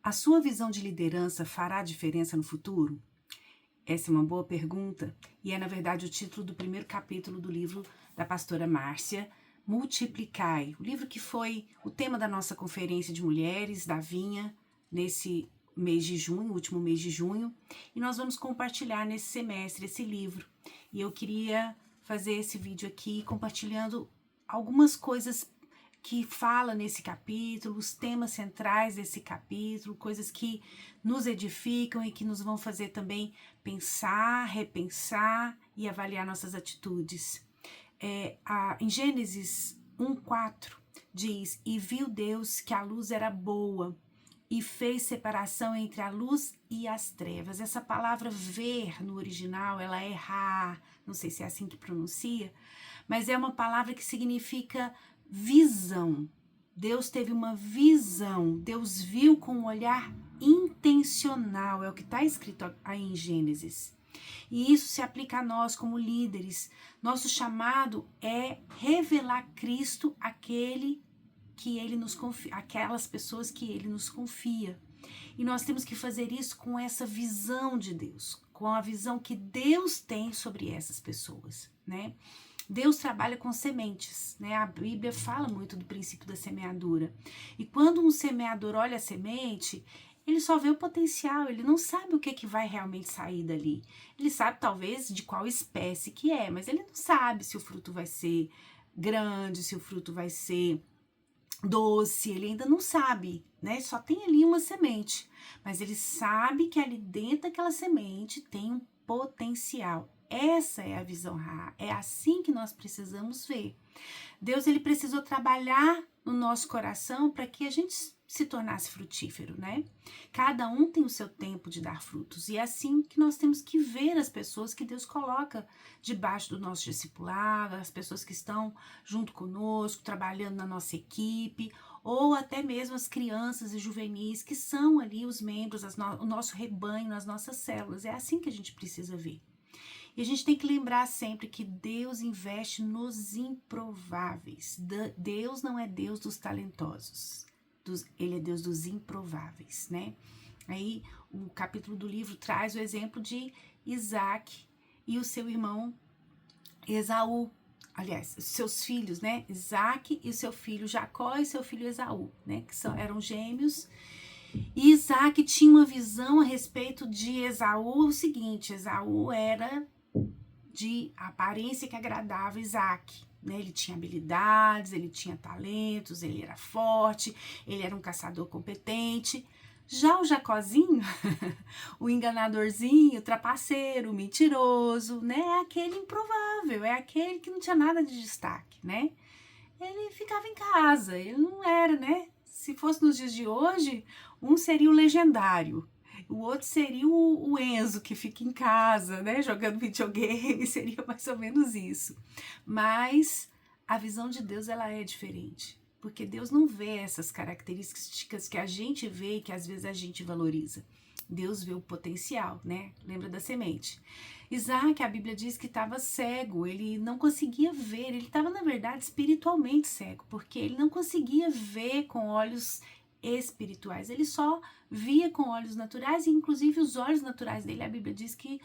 A sua visão de liderança fará diferença no futuro? Essa é uma boa pergunta e é, na verdade, o título do primeiro capítulo do livro da pastora Márcia, Multiplicai, o livro que foi o tema da nossa conferência de mulheres da Vinha nesse mês de junho, último mês de junho, e nós vamos compartilhar nesse semestre esse livro. E eu queria fazer esse vídeo aqui compartilhando algumas coisas que fala nesse capítulo, os temas centrais desse capítulo, coisas que nos edificam e que nos vão fazer também pensar, repensar e avaliar nossas atitudes. Em Gênesis 1:4 diz: "E viu Deus que a luz era boa, e fez separação entre a luz e as trevas." Essa palavra ver no original, ela é ra, não sei se é assim que pronuncia, mas é uma palavra que significa visão. Deus teve uma visão, Deus viu com um olhar intencional, é o que está escrito aí em Gênesis. E isso se aplica a nós como líderes. Nosso chamado é revelar Cristo àquele que Ele nos confia, aquelas pessoas que Ele nos confia. E nós temos que fazer isso com essa visão de Deus, com a visão que Deus tem sobre essas pessoas, né? Deus trabalha com sementes, né? A Bíblia fala muito do princípio da semeadura. E quando um semeador olha a semente, ele só vê o potencial, ele não sabe o que vai realmente sair dali. Ele sabe talvez de qual espécie que é, mas ele não sabe se o fruto vai ser grande, se o fruto vai ser doce, ele ainda não sabe, né? Só tem ali uma semente, mas ele sabe que ali dentro daquela semente tem um potencial. Essa é a visão Ra, é assim que nós precisamos ver. Deus, ele precisou trabalhar no nosso coração para que a gente se tornasse frutífero, né? Cada um tem o seu tempo de dar frutos, e é assim que nós temos que ver as pessoas que Deus coloca debaixo do nosso discipulado, as pessoas que estão junto conosco, trabalhando na nossa equipe, ou até mesmo as crianças e juvenis que são ali os membros, o nosso rebanho, nas nossas células. É assim que a gente precisa ver. E a gente tem que lembrar sempre que Deus investe nos improváveis. Deus não é Deus dos talentosos. Ele é Deus dos improváveis, né? Aí o capítulo do livro traz o exemplo de Isaac e o seu irmão Esaú. Aliás, seus filhos, né? Isaac e o seu filho Jacó e seu filho Esaú, né? Que eram gêmeos. E Isaac tinha uma visão a respeito de Esaú, o seguinte: Esaú era de aparência que agradava Isaac, né? Ele tinha habilidades, ele tinha talentos, ele era forte, ele era um caçador competente. Já o Jacózinho, o enganadorzinho, o trapaceiro, o mentiroso, né? É aquele improvável, é aquele que não tinha nada de destaque, né? Ele ficava em casa, ele não era, né? Se fosse nos dias de hoje, um seria o legendário, o outro seria o Enzo, que fica em casa, né, jogando videogame, seria mais ou menos isso. Mas a visão de Deus, ela é diferente, porque Deus não vê essas características que a gente vê e que às vezes a gente valoriza. Deus vê o potencial, né? Lembra da semente. Isaac, a Bíblia diz que estava cego, ele não conseguia ver, ele estava, na verdade, espiritualmente cego, porque ele não conseguia ver com olhos espirituais, ele só via com olhos naturais, e inclusive os olhos naturais dele, a Bíblia diz que,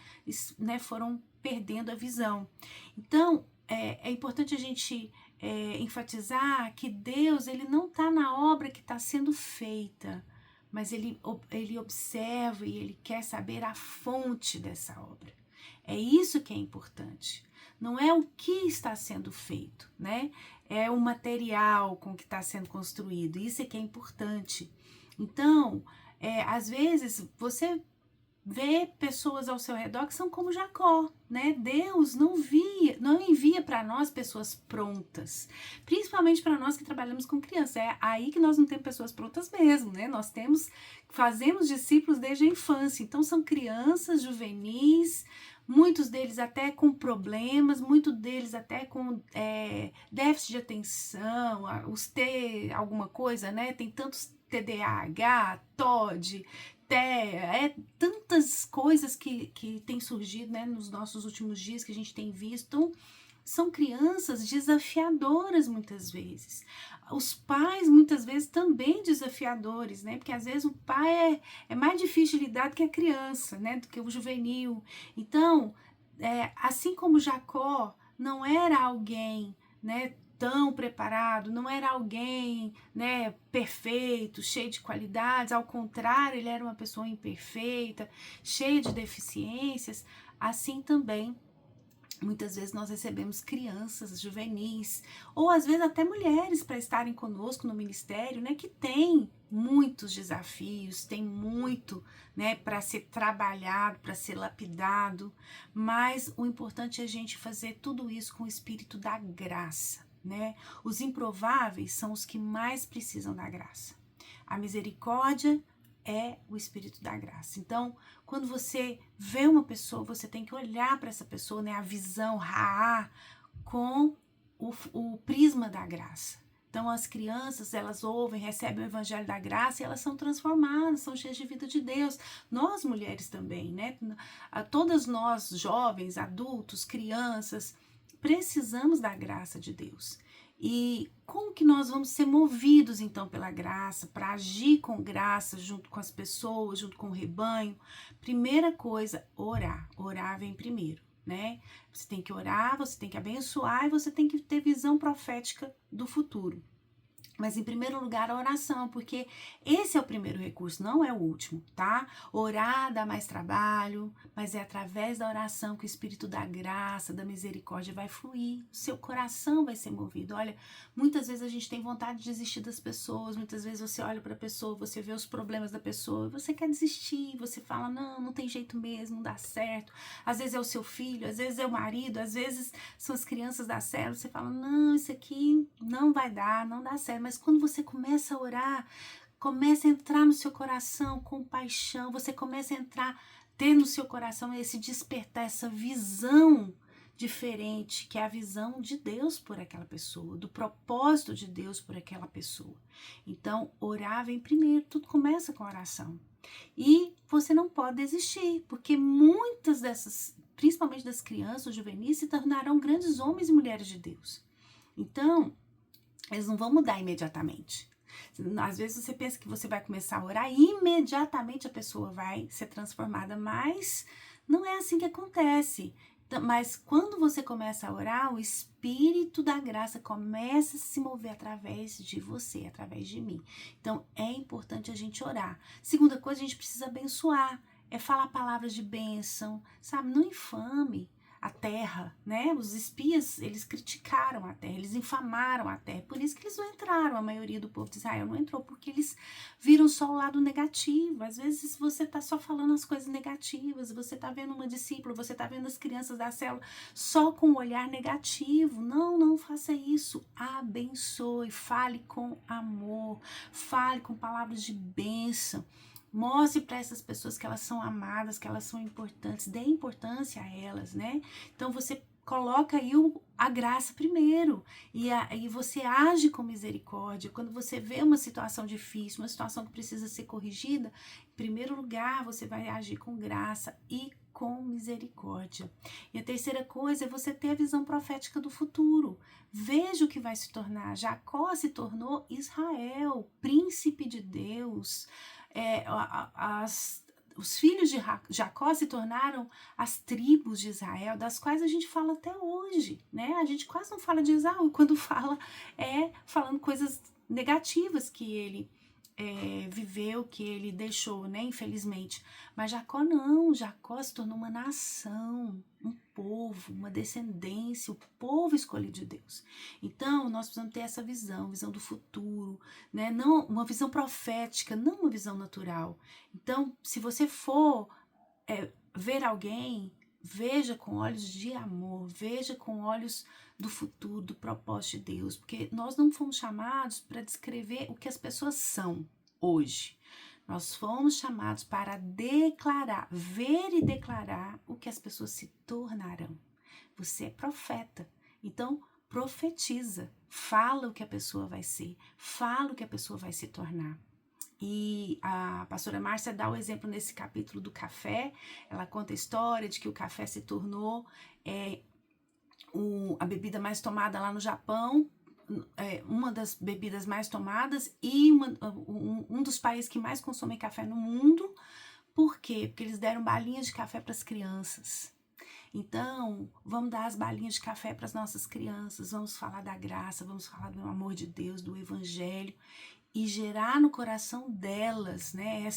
né, foram perdendo a visão. Então, é importante a gente enfatizar que Deus, ele não está na obra que está sendo feita, mas ele observa e ele quer saber a fonte dessa obra. É isso que é importante. Não é o que está sendo feito, né? É o material com que está sendo construído. Isso é que é importante. Então, às vezes, você vê pessoas ao seu redor que são como Jacó, né? Deus não envia para nós pessoas prontas, principalmente para nós que trabalhamos com crianças. É aí que nós não temos pessoas prontas mesmo, né? Nós fazemos discípulos desde a infância. Então são crianças, juvenis, muitos deles até com problemas, muitos deles até com déficit de atenção, os T alguma coisa, né? Tem tantos TDAH, TOD, tantas coisas que têm surgido, né, nos nossos últimos dias, que a gente tem visto. são crianças desafiadoras muitas vezes. Os pais muitas vezes também desafiadores, né? Porque às vezes o pai é mais difícil de lidar do que a criança, né? Do que o juvenil. Então, assim como Jacó não era alguém, né, tão preparado, não era alguém, né, perfeito, cheio de qualidades, ao contrário, ele era uma pessoa imperfeita, cheia de deficiências, assim também muitas vezes nós recebemos crianças juvenis, ou às vezes até mulheres para estarem conosco no ministério, né, que tem muitos desafios, tem muito, né, para ser trabalhado, para ser lapidado, mas o importante é a gente fazer tudo isso com o espírito da graça, né? Os improváveis são os que mais precisam da graça. A misericórdia é o espírito da graça. Então, quando você vê uma pessoa, você tem que olhar para essa pessoa, né, a visão, Raá, com o prisma da graça. Então, as crianças, elas ouvem, recebem o evangelho da graça e elas são transformadas, são cheias de vida de Deus. Nós, mulheres também, né? Todas nós, jovens, adultos, crianças, precisamos da graça de Deus. E como que nós vamos ser movidos então pela graça, para agir com graça junto com as pessoas, junto com o rebanho? Primeira coisa, orar. Orar vem primeiro, né? Você tem que orar, você tem que abençoar e você tem que ter visão profética do futuro. Mas em primeiro lugar a oração, porque esse é o primeiro recurso, não é o último, tá? Orar dá mais trabalho, mas é através da oração que o Espírito da graça, da misericórdia vai fluir, o seu coração vai ser movido. Olha, muitas vezes a gente tem vontade de desistir das pessoas, muitas vezes você olha para a pessoa, você vê os problemas da pessoa, você quer desistir, você fala, não tem jeito mesmo, não dá certo. Às vezes é o seu filho, às vezes é o marido, às vezes são as crianças da célula, você fala, não, isso aqui não vai dar, não dá certo. Mas quando você começa a orar, começa a entrar no seu coração com paixão, você começa a entrar, ter no seu coração esse despertar, essa visão diferente, que é a visão de Deus por aquela pessoa, do propósito de Deus por aquela pessoa. Então, orar vem primeiro, tudo começa com oração. E você não pode desistir, porque muitas dessas, principalmente das crianças, juvenis, se tornarão grandes homens e mulheres de Deus. Então, eles não vão mudar imediatamente. Às vezes você pensa que você vai começar a orar e imediatamente a pessoa vai ser transformada, mas não é assim que acontece. Mas quando você começa a orar, o Espírito da graça começa a se mover através de você, através de mim. Então é importante a gente orar. Segunda coisa, a gente precisa abençoar, é falar palavras de bênção, sabe? Não infame a terra, né? Os espias, eles criticaram a terra, eles infamaram a terra, por isso que eles não entraram, a maioria do povo de Israel não entrou, porque eles viram só o lado negativo. Às vezes você tá só falando as coisas negativas, você tá vendo uma discípula, você tá vendo as crianças da célula só com um olhar negativo. Não faça isso, abençoe, fale com amor, fale com palavras de bênção. Mostre para essas pessoas que elas são amadas, que elas são importantes, dê importância a elas, né? Então você coloca aí a graça primeiro e você age com misericórdia. Quando você vê uma situação difícil, uma situação que precisa ser corrigida, em primeiro lugar você vai agir com graça e com misericórdia. E a terceira coisa é você ter a visão profética do futuro. Veja o que vai se tornar. Jacó se tornou Israel, príncipe de Deus. Os filhos de Jacó se tornaram as tribos de Israel, das quais a gente fala até hoje, né? A gente quase não fala de Esaú, quando fala, falando coisas negativas que ele viveu, que ele deixou, né? Infelizmente. Mas Jacó não, Jacó se tornou uma nação, um povo, uma descendência, o povo escolhido de Deus. Então, nós precisamos ter essa visão do futuro, né? Não uma visão profética, não uma visão natural. Então, se você for ver alguém, veja com olhos de amor, veja com olhos do futuro, do propósito de Deus, porque nós não fomos chamados para descrever o que as pessoas são hoje. Nós fomos chamados para declarar, ver e declarar o que as pessoas se tornarão. Você é profeta, então profetiza, fala o que a pessoa vai ser, fala o que a pessoa vai se tornar. E a pastora Márcia dá o exemplo nesse capítulo do café. Ela conta a história de que o café se tornou a bebida mais tomada lá no Japão, uma das bebidas mais tomadas e um dos países que mais consomem café no mundo. Por quê? Porque eles deram balinhas de café para as crianças. Então, vamos dar as balinhas de café para as nossas crianças, vamos falar da graça, vamos falar do amor de Deus, do evangelho, e gerar no coração delas, né,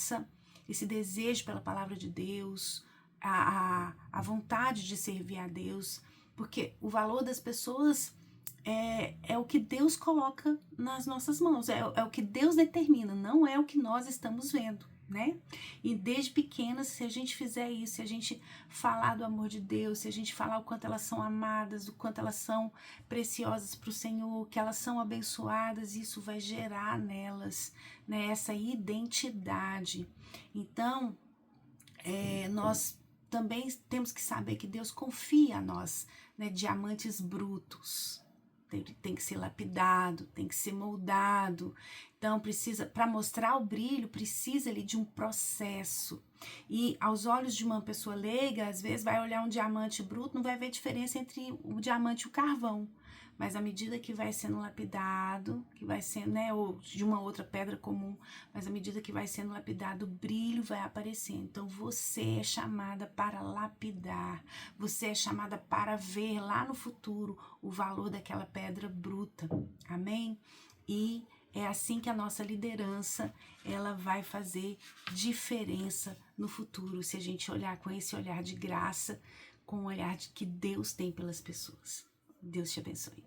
esse desejo pela palavra de Deus, a vontade de servir a Deus, porque o valor das pessoas é o que Deus coloca nas nossas mãos, é o que Deus determina, não é o que nós estamos vendo, né? E desde pequenas, se a gente fizer isso, se a gente falar do amor de Deus, se a gente falar o quanto elas são amadas, o quanto elas são preciosas para o Senhor, que elas são abençoadas, isso vai gerar nelas, né, essa identidade. Então, nós também temos que saber que Deus confia a nós, né, diamantes brutos. Tem que ser lapidado, tem que ser moldado. Então, para mostrar o brilho, precisa ali de um processo. E aos olhos de uma pessoa leiga, às vezes vai olhar um diamante bruto, não vai ver diferença entre o diamante e o carvão. Mas à medida que vai sendo lapidado, que vai sendo, né, ou de uma outra pedra comum, mas à medida que vai sendo lapidado, o brilho vai aparecendo. Então você é chamada para lapidar, você é chamada para ver lá no futuro o valor daquela pedra bruta, amém? E é assim que a nossa liderança, ela vai fazer diferença no futuro, se a gente olhar com esse olhar de graça, com o olhar que Deus tem pelas pessoas. Deus te abençoe.